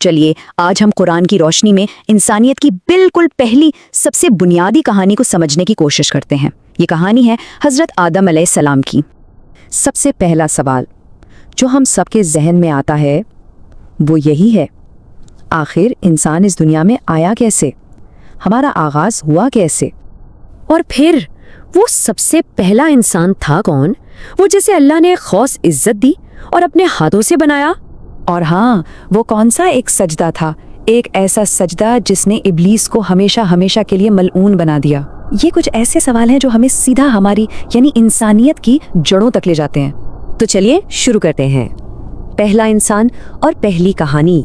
چلیے آج ہم قرآن کی روشنی میں انسانیت کی بالکل پہلی سب سے بنیادی کہانی کو سمجھنے کی کوشش کرتے ہیں۔ یہ کہانی ہے حضرت آدم علیہ السلام کی۔ سب سے پہلا سوال جو ہم سب کے ذہن میں آتا ہے وہ یہی ہے، آخر انسان اس دنیا میں آیا کیسے؟ ہمارا آغاز ہوا کیسے؟ اور پھر وہ سب سے پہلا انسان تھا کون، وہ جسے اللہ نے خاص عزت دی اور اپنے ہاتھوں سے بنایا؟ اور ہاں، وہ کون سا ایک سجدہ تھا، ایک ایسا سجدہ جس نے ابلیس کو ہمیشہ ہمیشہ کے لیے ملعون بنا دیا؟ یہ کچھ ایسے سوال ہیں جو ہمیں سیدھا ہماری یعنی انسانیت کی جڑوں تک لے جاتے ہیں۔ تو چلیے شروع کرتے ہیں۔ پہلا انسان اور پہلی کہانی۔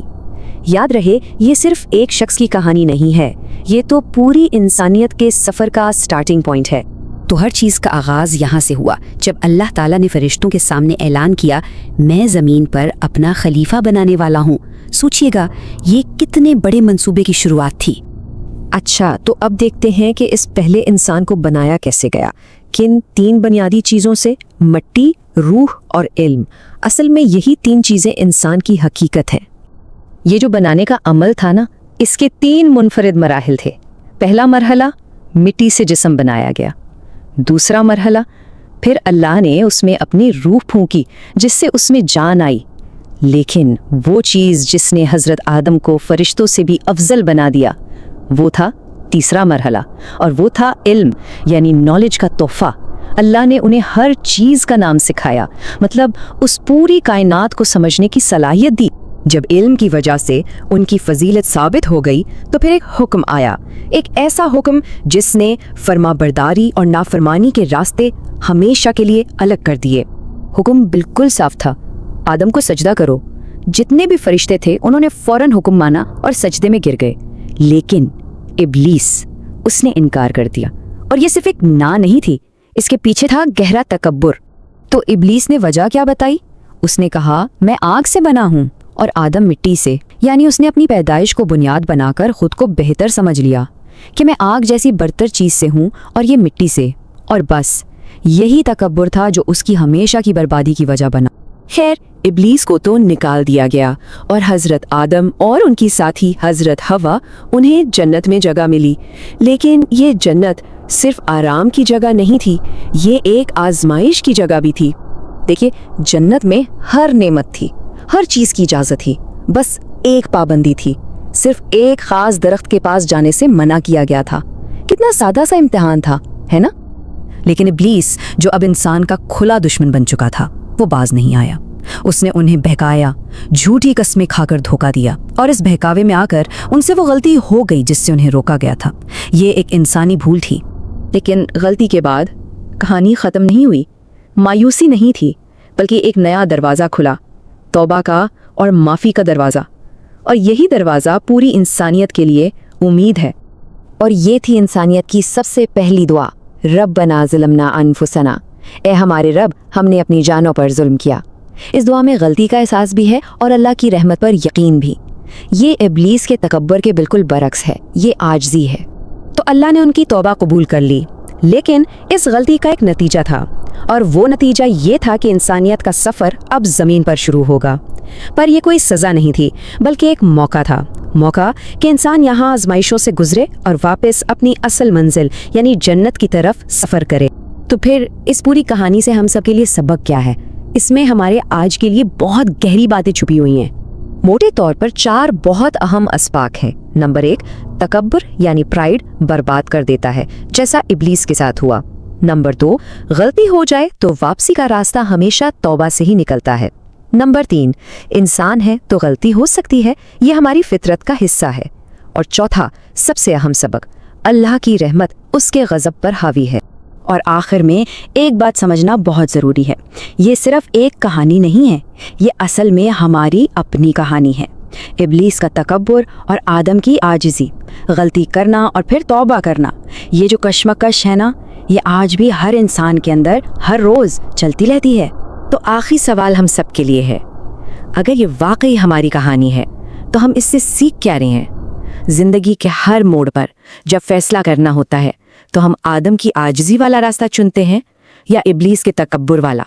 یاد رہے، یہ صرف ایک شخص کی کہانی نہیں ہے، یہ تو پوری انسانیت کے سفر کا سٹارٹنگ پوائنٹ ہے۔ تو ہر چیز کا آغاز یہاں سے ہوا جب اللہ تعالیٰ نے فرشتوں کے سامنے اعلان کیا، میں زمین پر اپنا خلیفہ بنانے والا ہوں۔ سوچئے گا یہ کتنے بڑے منصوبے کی شروعات تھی۔ اچھا، تو اب دیکھتے ہیں کہ اس پہلے انسان کو بنایا کیسے گیا۔ کن 3 بنیادی چیزوں سے؟ مٹی، روح اور علم۔ اصل میں یہی 3 چیزیں انسان کی حقیقت ہیں۔ یہ جو بنانے کا عمل تھا نا، اس کے 3 منفرد مراحل تھے۔ پہلا مرحلہ مٹی سے جسم بنایا گیا، دوسرا مرحلہ پھر اللہ نے اس میں اپنی روح پھونکی جس سے اس میں جان آئی، لیکن وہ چیز جس نے حضرت آدم کو فرشتوں سے بھی افضل بنا دیا وہ تھا تیسرا مرحلہ، اور وہ تھا علم یعنی نالج کا تحفہ۔ اللہ نے انہیں ہر چیز کا نام سکھایا، مطلب اس پوری کائنات کو سمجھنے کی صلاحیت دی۔ جب علم کی وجہ سے ان کی فضیلت ثابت ہو گئی تو پھر ایک حکم آیا، ایک ایسا حکم جس نے فرما برداری اور نافرمانی کے راستے ہمیشہ کے لیے الگ کر دیے۔ حکم بالکل صاف تھا، آدم کو سجدہ کرو۔ جتنے بھی فرشتے تھے انہوں نے فوراً حکم مانا اور سجدے میں گر گئے، لیکن ابلیس، اس نے انکار کر دیا۔ اور یہ صرف ایک نہ نہیں تھی، اس کے پیچھے تھا گہرا تکبر۔ تو ابلیس نے وجہ کیا بتائی؟ اس نے کہا میں آگ سے بنا ہوں اور آدم مٹی سے، یعنی اس نے اپنی پیدائش کو بنیاد بنا کر خود کو بہتر سمجھ لیا کہ میں آگ جیسی برتر چیز سے ہوں اور یہ مٹی سے، اور بس یہی تکبر تھا جو اس کی ہمیشہ کی بربادی کی وجہ بنا۔ خیر، ابلیس کو تو نکال دیا گیا اور حضرت آدم اور ان کی ساتھی حضرت حوا، انہیں جنت میں جگہ ملی، لیکن یہ جنت صرف آرام کی جگہ نہیں تھی، یہ ایک آزمائش کی جگہ بھی تھی۔ دیکھیے، جنت میں ہر نعمت تھی، ہر چیز کی اجازت تھی، بس ایک پابندی تھی، صرف ایک خاص درخت کے پاس جانے سے منع کیا گیا تھا۔ کتنا سادہ سا امتحان تھا، ہے نا؟ لیکن ابلیس جو اب انسان کا کھلا دشمن بن چکا تھا، وہ باز نہیں آیا۔ اس نے انہیں بہکایا، جھوٹی قسمیں کھا کر دھوکہ دیا، اور اس بہکاوے میں آ کر ان سے وہ غلطی ہو گئی جس سے انہیں روکا گیا تھا۔ یہ ایک انسانی بھول تھی، لیکن غلطی کے بعد کہانی ختم نہیں ہوئی۔ مایوسی نہیں تھی، بلکہ ایک نیا دروازہ کھلا، توبہ کا اور معافی کا دروازہ، اور یہی دروازہ پوری انسانیت کے لیے امید ہے۔ اور یہ تھی انسانیت کی سب سے پہلی دعا، ربنا ظلمنا انفسنا، اے ہمارے رب، ہم نے اپنی جانوں پر ظلم کیا۔ اس دعا میں غلطی کا احساس بھی ہے اور اللہ کی رحمت پر یقین بھی۔ یہ ابلیس کے تکبر کے بالکل برعکس ہے، یہ عاجزی ہے۔ تو اللہ نے ان کی توبہ قبول کر لی، لیکن اس غلطی کا ایک نتیجہ تھا، اور وہ نتیجہ یہ تھا کہ انسانیت کا سفر اب زمین پر شروع ہوگا۔ پر یہ کوئی سزا نہیں تھی، بلکہ ایک موقع تھا، موقع کہ انسان یہاں آزمائشوں سے گزرے اور واپس اپنی اصل منزل یعنی جنت کی طرف سفر کرے۔ تو پھر اس پوری کہانی سے ہم سب کے لیے سبق کیا ہے؟ اس میں ہمارے آج کے لیے بہت گہری باتیں چھپی ہوئی ہیں۔ موٹے طور پر 4 بہت اہم اسباق ہیں۔ نمبر 1، تکبر یعنی پرائیڈ برباد کر دیتا ہے، جیسا ابلیس کے ساتھ ہوا۔ نمبر 2، غلطی ہو جائے تو واپسی کا راستہ ہمیشہ توبہ سے ہی نکلتا ہے۔ نمبر 3، انسان ہے تو غلطی ہو سکتی ہے، یہ ہماری فطرت کا حصہ ہے۔ اور چوتھا، سب سے اہم سبق، اللہ کی رحمت اس کے غضب پر حاوی ہے۔ اور آخر میں ایک بات سمجھنا بہت ضروری ہے، یہ صرف ایک کہانی نہیں ہے، یہ اصل میں ہماری اپنی کہانی ہے۔ ابلیس کا تکبر اور آدم کی عاجزی، غلطی کرنا اور پھر توبہ کرنا، یہ جو کشمکش ہے نا، یہ آج بھی ہر انسان کے اندر ہر روز چلتی رہتی ہے۔ تو آخری سوال ہم سب کے لیے ہے، اگر یہ واقعی ہماری کہانی ہے تو ہم اس سے سیکھ کیا رہے ہیں؟ زندگی کے ہر موڑ پر جب فیصلہ کرنا ہوتا ہے تو ہم آدم کی عاجزی والا راستہ چنتے ہیں یا ابلیس کے تکبر والا؟